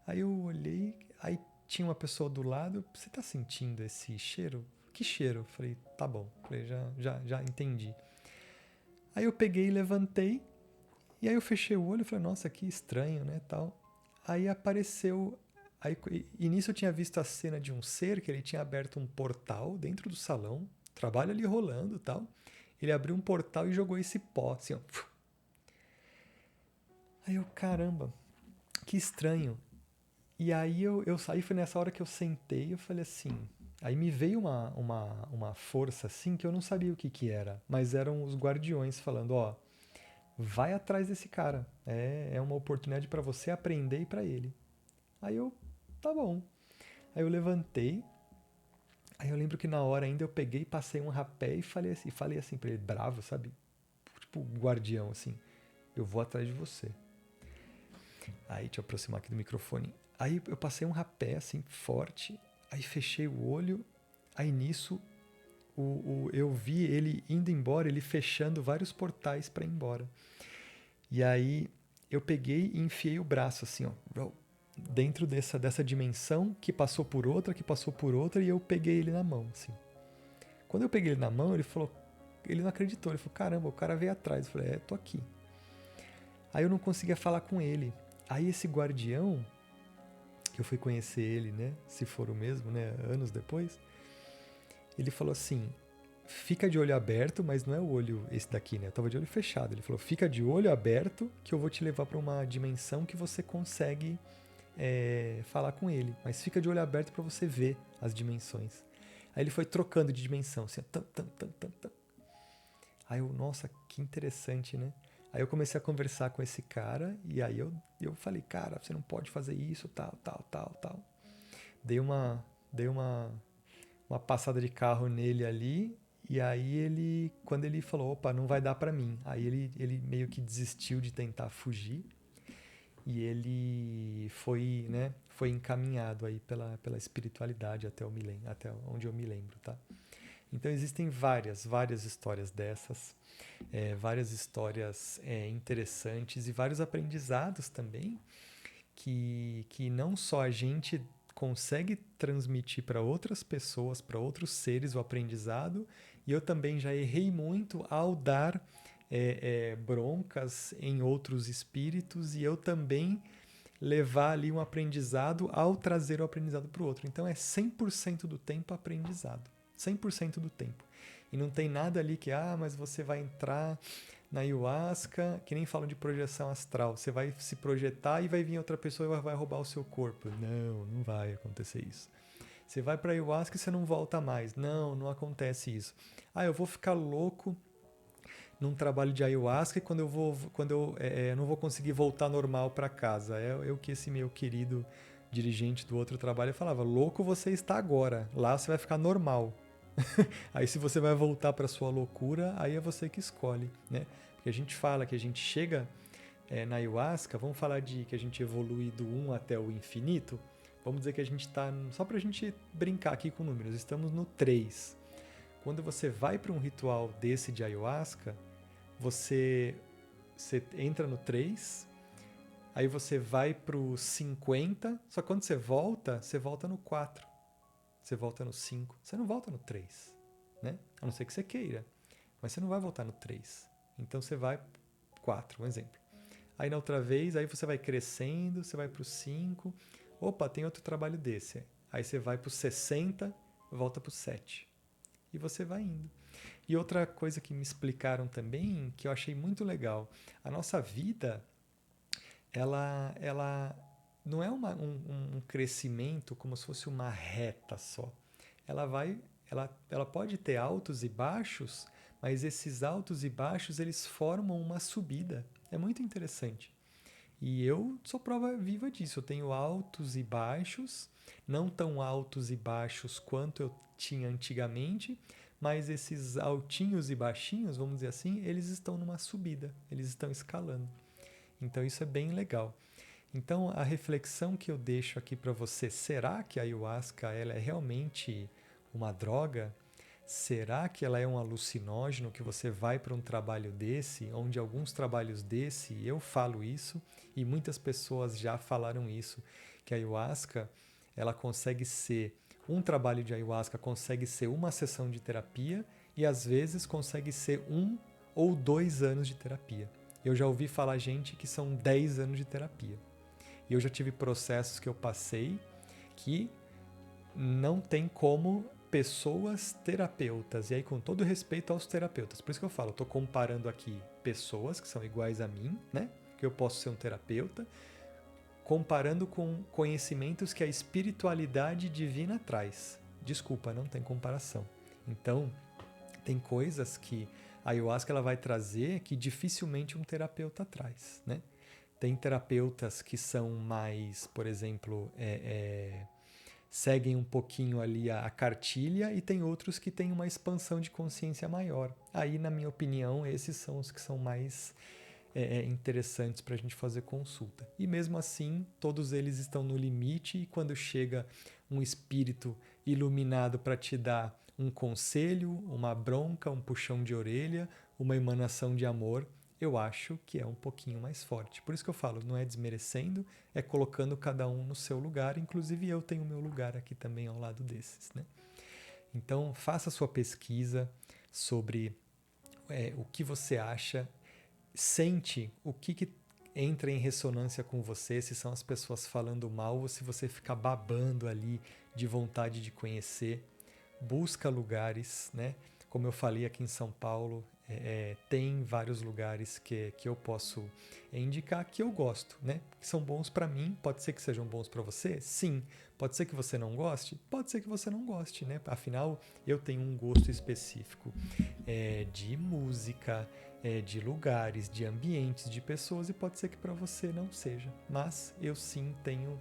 Aí eu olhei, aí tinha uma pessoa do lado, você tá sentindo esse cheiro? Que cheiro? Eu falei, tá bom, falei, já entendi. Aí eu peguei e levantei, e aí eu fechei o olho e falei, nossa, que estranho, né, tal. Aí apareceu, e nisso eu tinha visto a cena de um ser que ele tinha aberto um portal dentro do salão, trabalho ali rolando e tal. Ele abriu um portal e jogou esse pó, assim, ó. Aí eu, caramba, que estranho. E aí eu saí, foi nessa hora que eu sentei, eu falei assim. Aí me veio uma força assim que eu não sabia o que era, mas eram os guardiões falando, ó, vai atrás desse cara. É uma oportunidade para você aprender e para ele. Aí eu, tá bom. Aí eu levantei. Aí eu lembro que na hora ainda eu peguei, passei um rapé e falei assim pra ele, bravo, sabe? Tipo, guardião, assim. Eu vou atrás de você. Aí, deixa eu aproximar aqui do microfone. Aí eu passei um rapé, assim, forte. Aí fechei o olho. Aí nisso, eu vi ele indo embora, ele fechando vários portais para ir embora. E aí eu peguei e enfiei o braço, assim, ó, dentro dessa dimensão que passou por outra, e eu peguei ele na mão, assim. Quando eu peguei ele na mão, ele falou, ele não acreditou, ele falou, caramba, o cara veio atrás. Eu falei, tô aqui. Aí eu não conseguia falar com ele. Aí esse guardião, que eu fui conhecer ele, né, se for o mesmo, né, anos depois, ele falou assim, fica de olho aberto, mas não é o olho esse daqui, né, eu tava de olho fechado. Ele falou, fica de olho aberto que eu vou te levar para uma dimensão que você consegue falar com ele, mas fica de olho aberto para você ver as dimensões. Aí ele foi trocando de dimensão, assim, tam, tam, tam, tam, tam. Aí eu, nossa, que interessante, né? Aí eu comecei a conversar com esse cara e aí eu falei, cara, você não pode fazer isso, tal, tal, tal, tal. Dei uma passada de carro nele ali E aí quando ele falou, opa, não vai dar para mim, aí ele meio que desistiu de tentar fugir e ele foi, né, foi encaminhado aí pela espiritualidade até onde eu me lembro, tá? Então existem várias histórias dessas, várias histórias interessantes e vários aprendizados também que não só a gente consegue transmitir para outras pessoas, para outros seres o aprendizado, e eu também já errei muito ao dar broncas em outros espíritos e eu também levar ali um aprendizado ao trazer o aprendizado para o outro. Então é 100% do tempo aprendizado. 100% do tempo. E não tem nada ali que, mas você vai entrar na ayahuasca, que nem falam de projeção astral. Você vai se projetar e vai vir outra pessoa e vai roubar o seu corpo. Não, não vai acontecer isso. Você vai para ayahuasca e você não volta mais. Não, não acontece isso. Eu vou ficar louco num trabalho de ayahuasca e quando eu não vou conseguir voltar normal para casa. É o que esse meu querido dirigente do outro trabalho falava: louco você está agora, lá você vai ficar normal. Aí se você vai voltar para sua loucura, aí é você que escolhe, né? Porque a gente fala que a gente chega na ayahuasca, vamos falar de que a gente evolui do 1 até o infinito, vamos dizer que a gente está, só para a gente brincar aqui com números, estamos no 3. Quando você vai para um ritual desse de ayahuasca, você entra no 3, aí você vai para o 50, só que quando você volta no 4. Você volta no 5, você não volta no 3, né? A não ser que você queira, mas você não vai voltar no 3. Então você vai 4, um exemplo. Aí na outra vez, aí você vai crescendo, você vai para o 5, opa, tem outro trabalho desse. Aí você vai para o 60, volta para o 7. E você vai indo. E outra coisa que me explicaram também, que eu achei muito legal, a nossa vida, ela não é um crescimento como se fosse uma reta só. Ela pode ter altos e baixos, mas esses altos e baixos eles formam uma subida. É muito interessante. E eu sou prova viva disso. Eu tenho altos e baixos, não tão altos e baixos quanto eu tinha antigamente, mas esses altinhos e baixinhos, vamos dizer assim, eles estão numa subida, eles estão escalando. Então isso é bem legal. Então a reflexão que eu deixo aqui para você, será que a ayahuasca ela é realmente uma droga? Será que ela é um alucinógeno que você vai para um trabalho desse, onde alguns trabalhos desse, eu falo isso e muitas pessoas já falaram isso, que a ayahuasca, ela consegue ser, um trabalho de ayahuasca consegue ser uma sessão de terapia e às vezes consegue ser 1 ou 2 anos de terapia. Eu já ouvi falar gente que são 10 anos de terapia. E eu já tive processos que eu passei que não tem como pessoas terapeutas, e aí com todo respeito aos terapeutas, por isso que eu falo, eu estou comparando aqui pessoas que são iguais a mim, né? Que eu posso ser um terapeuta, comparando com conhecimentos que a espiritualidade divina traz. Desculpa, não tem comparação. Então, tem coisas que a ayahuasca ela vai trazer que dificilmente um terapeuta traz, né? Tem terapeutas que são mais, por exemplo, seguem um pouquinho ali a cartilha e tem outros que têm uma expansão de consciência maior. Aí, na minha opinião, esses são os que são mais interessantes para a gente fazer consulta. E mesmo assim, todos eles estão no limite e quando chega um espírito iluminado para te dar um conselho, uma bronca, um puxão de orelha, uma emanação de amor, eu acho que é um pouquinho mais forte. Por isso que eu falo, não é desmerecendo, é colocando cada um no seu lugar, inclusive eu tenho o meu lugar aqui também ao lado desses, né? Então, faça a sua pesquisa sobre o que você acha, sente o que entra em ressonância com você, se são as pessoas falando mal ou se você fica babando ali de vontade de conhecer. Busca lugares, né? Como eu falei aqui em São Paulo, tem vários lugares que eu posso indicar que eu gosto, né? Que são bons para mim, pode ser que sejam bons para você? Sim. Pode ser que você não goste? Pode ser que você não goste, né? Afinal, eu tenho um gosto específico de música, de lugares, de ambientes, de pessoas e pode ser que para você não seja. Mas eu sim tenho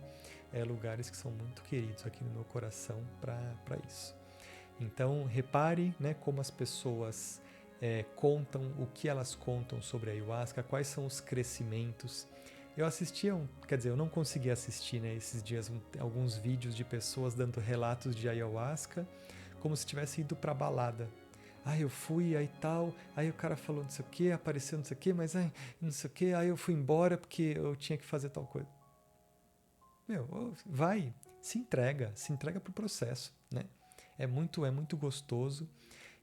lugares que são muito queridos aqui no meu coração para isso. Então, repare, né, como as pessoas contam, o que elas contam sobre a ayahuasca, quais são os crescimentos. Eu assistia, quer dizer, eu não consegui assistir, né, esses dias alguns vídeos de pessoas dando relatos de ayahuasca, como se tivesse ido para balada. Eu fui, aí tal, aí o cara falou não sei o que, apareceu não sei o que, mas não sei o que, aí eu fui embora porque eu tinha que fazer tal coisa. Meu, vai, se entrega pro processo, né? É muito gostoso.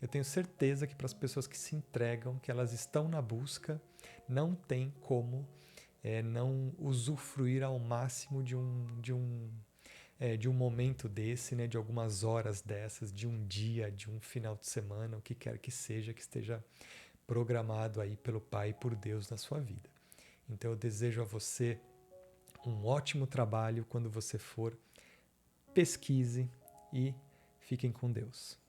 Eu tenho certeza que para as pessoas que se entregam, que elas estão na busca, não tem como não usufruir ao máximo de um momento desse, né, de algumas horas dessas, de um dia, de um final de semana, o que quer que seja, que esteja programado aí pelo Pai e por Deus na sua vida. Então eu desejo a você um ótimo trabalho quando você for, pesquise e fiquem com Deus.